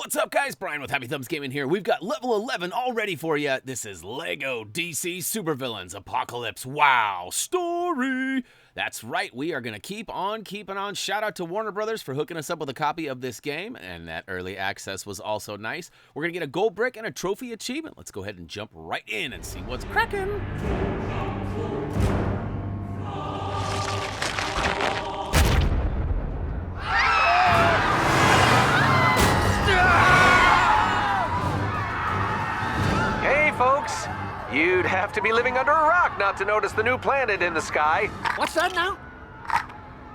What's up, guys? Brian with HappyThumbsGaming here. We've got level 11 all ready for you. This is LEGO DC Supervillains Apokolips WoW Story. That's right, we are going to keep on keeping on. Shout out to Warner Brothers for hooking us up with a copy of this game, and that early access was also nice. We're going to get a gold brick and a trophy achievement. Let's go ahead and jump right in and see what's cracking. Folks, you'd have to be living under a rock not to notice the new planet in the sky. What's that now?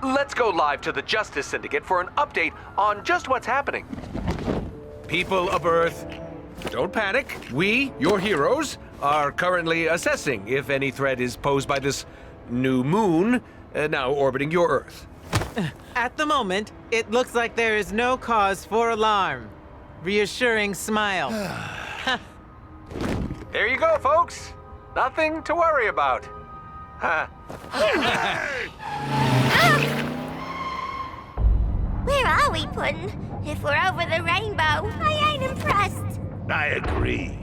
Let's go live to the Justice Syndicate for an update on just what's happening. People of Earth, don't panic. We, your heroes, are currently assessing if any threat is posed by this new moon now orbiting your Earth. At the moment, it looks like there is no cause for alarm. Reassuring smile. There you go, folks. Nothing to worry about. Where are we, Puddin'? If we're over the rainbow, I ain't impressed. I agree.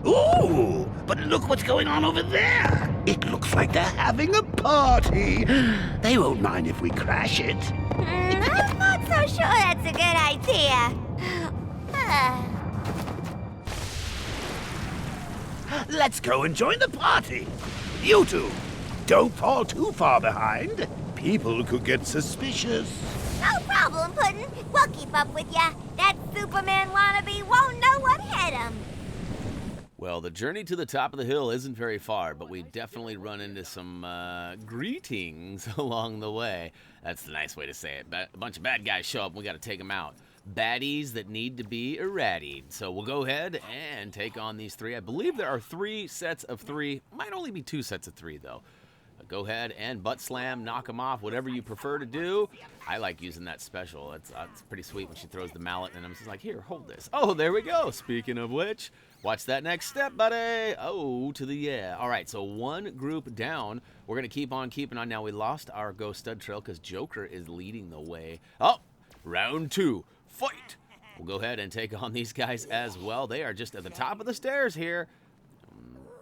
Ooh, but look what's going on over there. It looks like they're having a party. They won't mind if we crash it. I'm not so sure that's a good idea. Let's go and join the party. You two, don't fall too far behind. People could get suspicious. No problem, Puddin'. We'll keep up with ya. That Superman wannabe won't know what hit him. Well, the journey to the top of the hill isn't very far, but we definitely run into some greetings along the way. That's the nice way to say it. A bunch of bad guys show up, and we got to take them out. Baddies that need to be irradiated. So we'll go ahead and take on these three. I believe there are 3 sets of 3. Might only be 2 sets of 3, though. Go ahead and butt slam, knock them off, whatever you prefer to do. I like using that special. It's pretty sweet when she throws the mallet, and I'm just like, here, hold this. Oh, there we go. Speaking of which, watch that next step, buddy. Oh, to the yeah. All right, so one group down. We're going to keep on keeping on. Now, we lost our Ghost Stud Trail because Joker is leading the way. Oh, round 2. Fight! We'll go ahead and take on these guys as well. They are just at the top of the stairs here.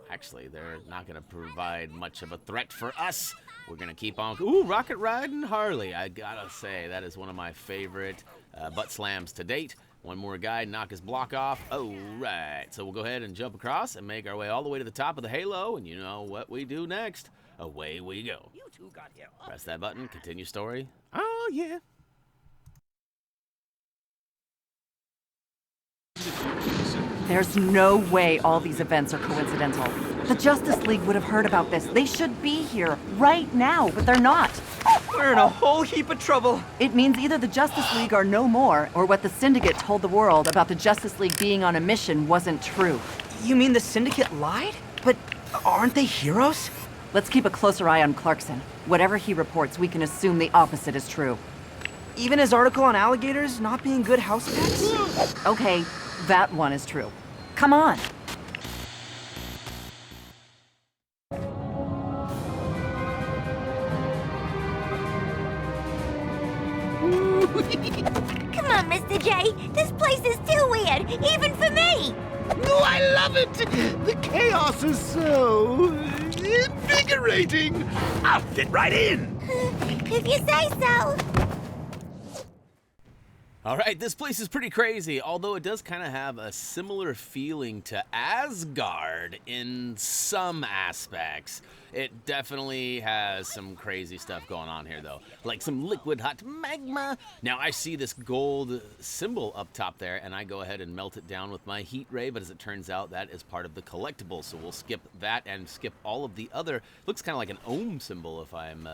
Actually, they're not going to provide much of a threat for us. We're going to keep on. Ooh, Rocket Riding Harley. I gotta say, that is one of my favorite butt slams to date. One more guy, knock his block off. All right. So we'll go ahead and jump across and make our way all the way to the top of the halo. And you know what we do next. Away we go. You two got here. Press that button. Continue story. Oh, yeah. There's no way all these events are coincidental. The Justice League would have heard about this. They should be here right now, but they're not. We're in a whole heap of trouble. It means either the Justice League are no more, or what the Syndicate told the world about the Justice League being on a mission wasn't true. You mean the Syndicate lied? But aren't they heroes? Let's keep a closer eye on Clarkson. Whatever he reports, we can assume the opposite is true. Even his article on alligators not being good house pets? Okay, that one is true. Come on. Come on, Mr. J. This place is too weird, even for me. Oh, I love it. The chaos is so invigorating. I'll fit right in. If you say so. All right, this place is pretty crazy, although it does kind of have a similar feeling to Asgard in some aspects. It definitely has some crazy stuff going on here, though, like some liquid hot magma. Now, I see this gold symbol up top there, and I go ahead and melt it down with my heat ray, but as it turns out, that is part of the collectible, so we'll skip that and skip all of the other. Looks kind of like an ohm symbol, if I'm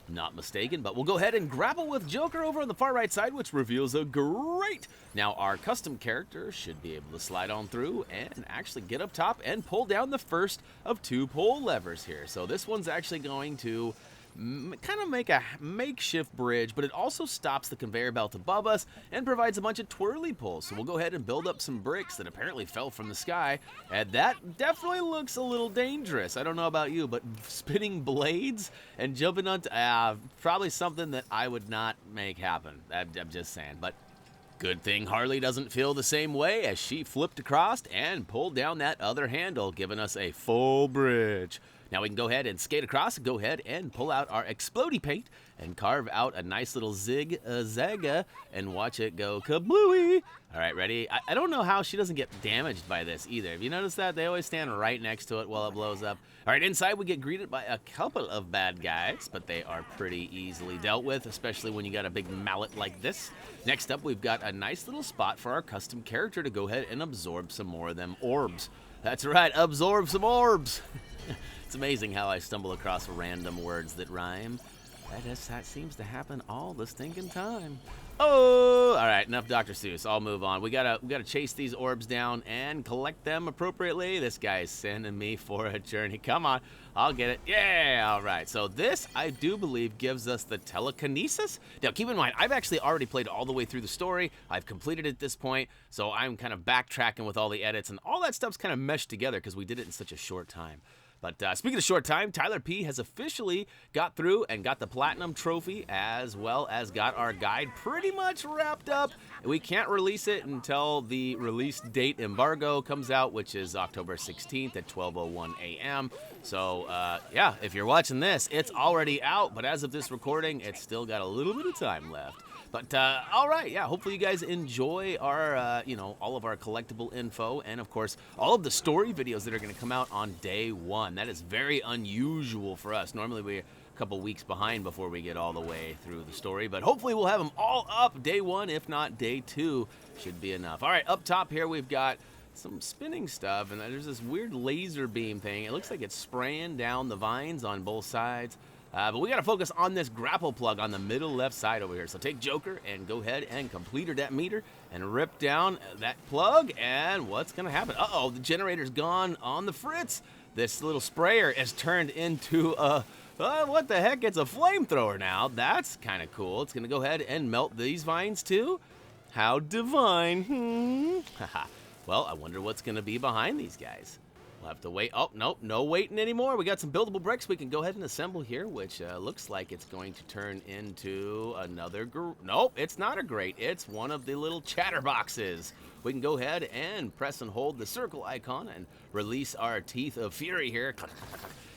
not mistaken, but we'll go ahead and grapple with Joker over on the far right side, which reveals a great. Now, our custom character should be able to slide on through and actually get up top and pull down the first of 2 pull levers here. So this one's actually going to kind of make a makeshift bridge, but it also stops the conveyor belt above us and provides a bunch of twirly pulls. So we'll go ahead and build up some bricks that apparently fell from the sky, and that definitely looks a little dangerous. I don't know about you, but spinning blades and jumping on probably something that I would not make happen. I'm just saying, but Good thing Harley doesn't feel the same way as she flipped across and pulled down that other handle, giving us a full bridge. Now we can go ahead and skate across, go ahead and pull out our explodey paint and carve out a nice little zig-zagga and watch it go kablooey. All right, ready? I don't know how she doesn't get damaged by this either. Have you noticed that? They always stand right next to it while it blows up. All right, inside we get greeted by a couple of bad guys, but they are pretty easily dealt with, especially when you got a big mallet like this. Next up, we've got a nice little spot for our custom character to go ahead and absorb some more of them orbs. That's right, absorb some orbs. It's amazing how I stumble across random words that rhyme. That seems to happen all the stinking time. Oh, all right, enough Dr. Seuss. I'll move on. We gotta chase these orbs down and collect them appropriately. This guy's sending me for a journey. Come on, I'll get it. Yeah, all right. So this, I do believe, gives us the Telekinesis. Now, keep in mind, I've actually already played all the way through the story. I've completed it at this point, so I'm kind of backtracking with all the edits, and all that stuff's kind of meshed together because we did it in such a short time. But speaking of short time, Tyler P has officially got through and got the Platinum Trophy, as well as got our guide pretty much wrapped up. We can't release it until the release date embargo comes out, which is October 16th at 12:01 a.m. So, yeah, if you're watching this, it's already out. But as of this recording, it's still got a little bit of time left. But, all right, yeah, hopefully you guys enjoy our, all of our collectible info and, of course, all of the story videos that are going to come out on day one. That is very unusual for us. Normally we're a couple weeks behind before we get all the way through the story, but hopefully we'll have them all up day one, if not day two. Should be enough. All right, up top here we've got some spinning stuff, and there's this weird laser beam thing. It looks like it's spraying down the vines on both sides. But we got to focus on this grapple plug on the middle left side over here. So take Joker and go ahead and complete her that meter and rip down that plug. And what's going to happen? Uh-oh, the generator's gone on the fritz. This little sprayer is turned into a, what the heck? It's a flamethrower now. That's kind of cool. It's going to go ahead and melt these vines too. How divine. Well, I wonder what's going to be behind these guys. We'll have to wait. Oh, nope, no waiting anymore. We got some buildable bricks we can go ahead and assemble here, which looks like it's going to turn into another nope, it's not a grate. It's one of the little chatterboxes. We can go ahead and press and hold the circle icon and release our teeth of fury here.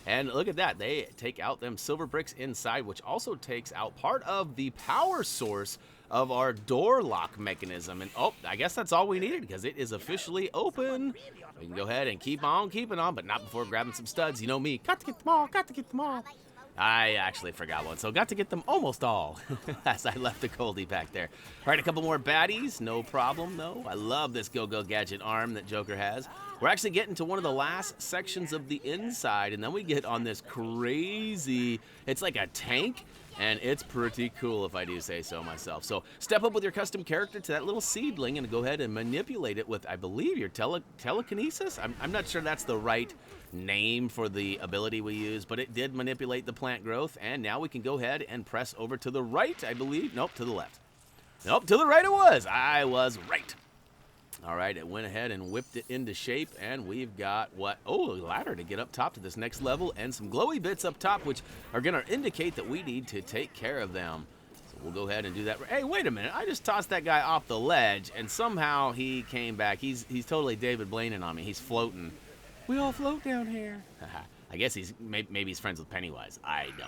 And look at that. They take out them silver bricks inside, which also takes out part of the power source of our door lock mechanism. And oh, I guess that's all we needed because it is officially open. We can go ahead and keep on keeping on, but not before grabbing some studs. You know me, got to get them all, got to get them all. I actually forgot one, so got to get them almost all as I left the Goldie back there. All right, a couple more baddies, no problem though. I love this Go-Go Gadget arm that Joker has. We're actually getting to one of the last sections of the inside, and then we get on this crazy, it's like a tank, and it's pretty cool if I do say so myself. So step up with your custom character to that little seedling and go ahead and manipulate it with, I believe, your telekinesis? I'm not sure that's the right name for the ability we use, but it did manipulate the plant growth, and now we can go ahead and press over to the right, I believe. Nope, to the left. Nope, to the right it was. I was right. All right, it went ahead and whipped it into shape, and we've got what? Oh, a ladder to get up top to this next level, and some glowy bits up top, which are going to indicate that we need to take care of them. So we'll go ahead and do that. Hey, wait a minute. I just tossed that guy off the ledge, and somehow he came back. He's totally David Blaining on me. He's floating. We all float down here. I guess maybe he's friends with Pennywise. I don't know.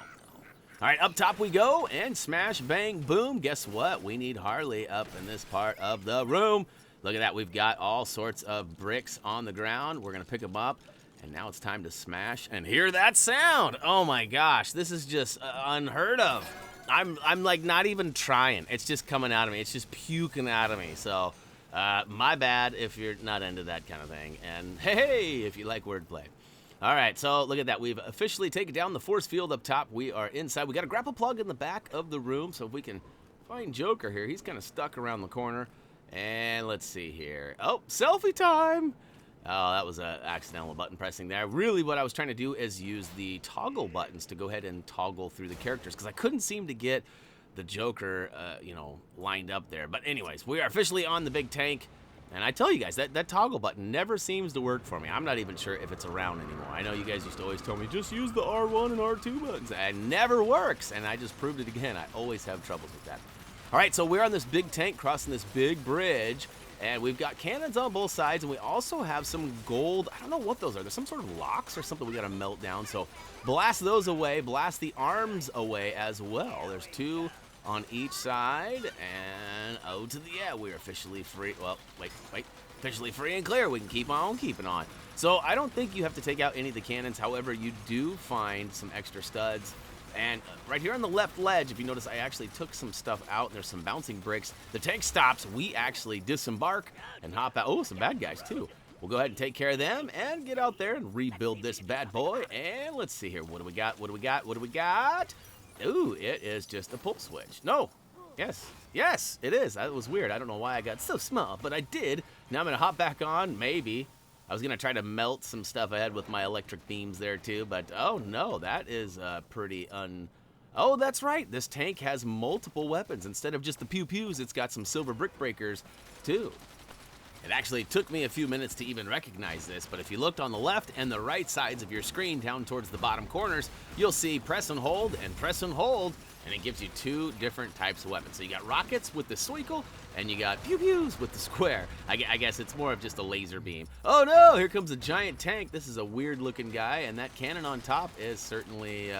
All right, up top we go, and smash, bang, boom. Guess what? We need Harley up in this part of the room. Look at that. We've got all sorts of bricks on the ground. We're going to pick them up, and now it's time to smash and hear that sound. Oh, my gosh. This is just unheard of. I'm like not even trying. It's just coming out of me. It's just puking out of me. So my bad if you're not into that kind of thing. And hey, if you like wordplay. All right, so look at that. We've officially taken down the force field up top. We are inside. We got a grapple plug in the back of the room, so if we can find Joker here. He's kind of stuck around the corner. And let's see here. Oh, selfie time. Oh, that was an accidental button pressing there. Really, what I was trying to do is use the toggle buttons to go ahead and toggle through the characters because I couldn't seem to get the Joker, lined up there. But anyways, we are officially on the big tank. And I tell you guys, that toggle button never seems to work for me. I'm not even sure if it's around anymore. I know you guys used to always tell me, just use the R1 and R2 buttons. It never works, and I just proved it again. I always have troubles with that. All right, so we're on this big tank crossing this big bridge, and we've got cannons on both sides, and we also have some gold. I don't know what those are. There's some sort of locks or something we got to melt down. So blast those away, blast the arms away as well. There's 2 on each side, and we're officially free. Well, wait, officially free and clear. We can keep on keeping on. So I don't think you have to take out any of the cannons. However, you do find some extra studs. And right here on the left ledge, if you notice, I actually took some stuff out. There's some bouncing bricks. The tank stops. We actually disembark and hop out. Oh, some bad guys, too. We'll go ahead and take care of them and get out there and rebuild this bad boy. And let's see here. What do we got? What do we got? What do we got? Ooh, it is just a pull switch. No. Yes, it is. That was weird. I don't know why I got so small, but I did. Now I'm going to hop back on, maybe. I was going to try to melt some stuff ahead with my electric beams there, too, but oh, no, that is pretty Oh, that's right. This tank has multiple weapons. Instead of just the pew-pews, it's got some silver brick breakers, too. It actually took me a few minutes to even recognize this, but if you looked on the left and the right sides of your screen down towards the bottom corners, you'll see press and hold, and it gives you 2 different types of weapons. So you got rockets with the swinkle, and you got pew-pews with the square. I guess it's more of just a laser beam. Oh no, here comes a giant tank. This is a weird-looking guy, and that cannon on top is certainly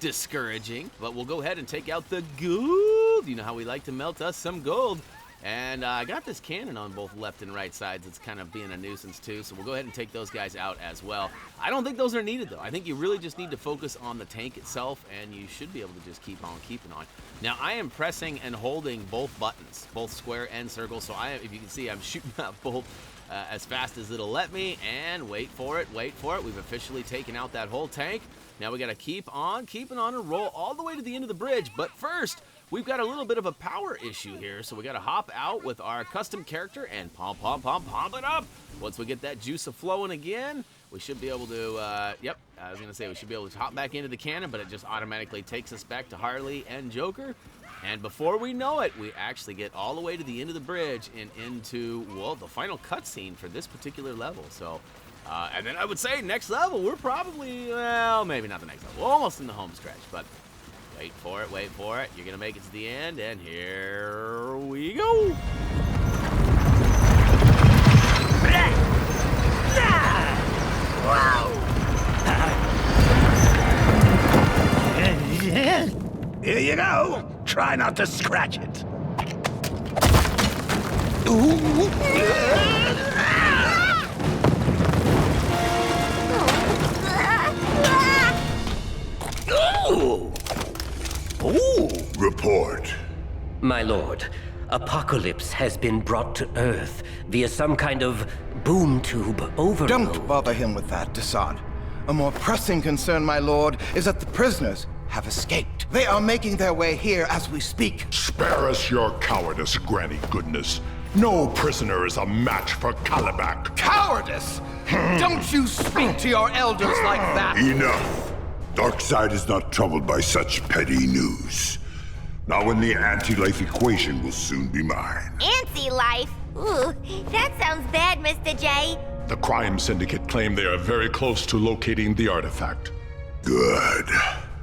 discouraging. But we'll go ahead and take out the gold. You know how we like to melt us some gold. And I got this cannon on both left and right sides. It's kind of being a nuisance too, so we'll go ahead and take those guys out as well. I don't think those are needed though. I think you really just need to focus on the tank itself, and you should be able to just keep on keeping on. Now I am pressing and holding both buttons, both square and circle, so if you can see, I'm shooting out both as fast as it'll let me, and wait for it. We've officially taken out that whole tank. Now we gotta keep on keeping on and roll all the way to the end of the bridge, but first, we've got a little bit of a power issue here, so we got to hop out with our custom character and pump it up. Once we get that juice flowing again, we should be able to, I was going to say we should be able to hop back into the cannon, but it just automatically takes us back to Harley and Joker. And before we know it, we actually get all the way to the end of the bridge and into, well, the final cutscene for this particular level. So, and then I would say next level, we're probably, well, maybe not the next level, almost in the home stretch, but wait for it. You're going to make it to the end, and here we go. Here you go. Try not to scratch it. Ooh. Report. My lord, Apokolips has been brought to Earth via some kind of boom tube overload. Don't bother him with that, Desaad. A more pressing concern, my lord, is that the prisoners have escaped. They are making their way here as we speak. Spare us your cowardice, Granny Goodness. No prisoner is a match for Kalibak. Cowardice! Don't you speak to your elders like that! Enough! Darkseid is not troubled by such petty news. Now when the anti-life equation will soon be mine. Anti-life? Ooh, that sounds bad, Mr. J. The crime syndicate claim they are very close to locating the artifact. Good.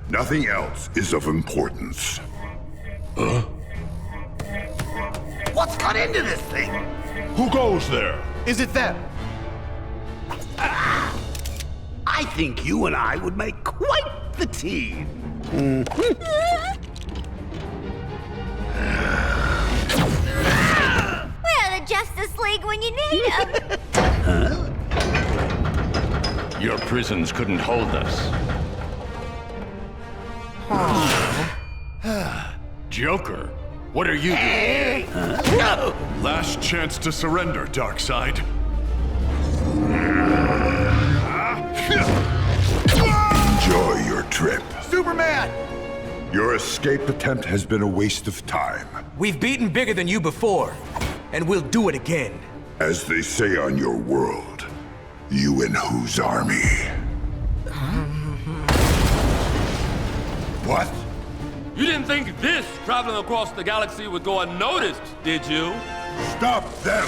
Nothing else is of importance. Huh? What's got into this thing? Who goes there? Is it them? I think you and I would make quite the team. We're the Justice League when you need them. Your prisons couldn't hold us. Joker, what are you doing? No! Last chance to surrender, Darkseid. Enjoy your trip. Superman! Your escape attempt has been a waste of time. We've beaten bigger than you before, and we'll do it again. As they say on your world, you in whose army? What? You didn't think this traveling across the galaxy would go unnoticed, did you? Stop them!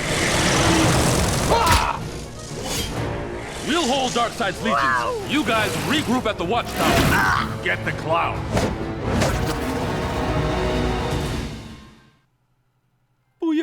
We'll hold Darkseid's legions. Wow. You guys regroup at the watchtower. Get the cloud.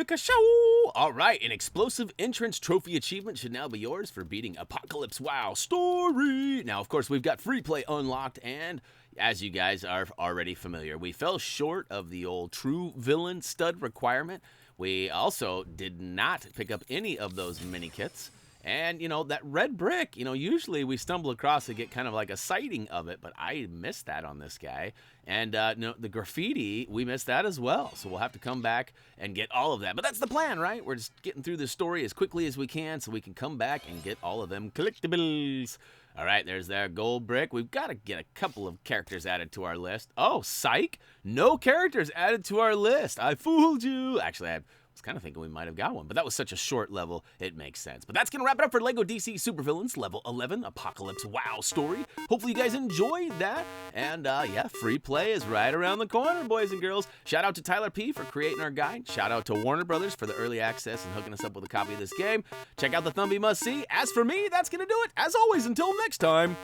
Ka-show! All right, an explosive entrance trophy achievement should now be yours for beating Apokolips WoW Story. Now, of course, we've got free play unlocked, and as you guys are already familiar, we fell short of the old true villain stud requirement. We also did not pick up any of those mini kits. And, you know, that red brick, you know, usually we stumble across and get kind of like a sighting of it, but I missed that on this guy. And, no, the graffiti, we missed that as well. So we'll have to come back and get all of that. But that's the plan, right? We're just getting through this story as quickly as we can so we can come back and get all of them collectibles. All right, there's their gold brick. We've got to get a couple of characters added to our list. Oh, psych! No characters added to our list. I fooled you. Actually, I was kind of thinking we might have got one, but that was such a short level, it makes sense. But that's going to wrap it up for LEGO DC Supervillains Level 11 Apokolips WoW Story. Hopefully you guys enjoyed that. And yeah, free play is right around the corner, boys and girls. Shout out to Tyler P for creating our guide. Shout out to Warner Brothers for the early access and hooking us up with a copy of this game. Check out the Thumbie Must See. As for me, that's going to do it. As always, until next time.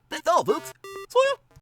That's all, folks. See ya.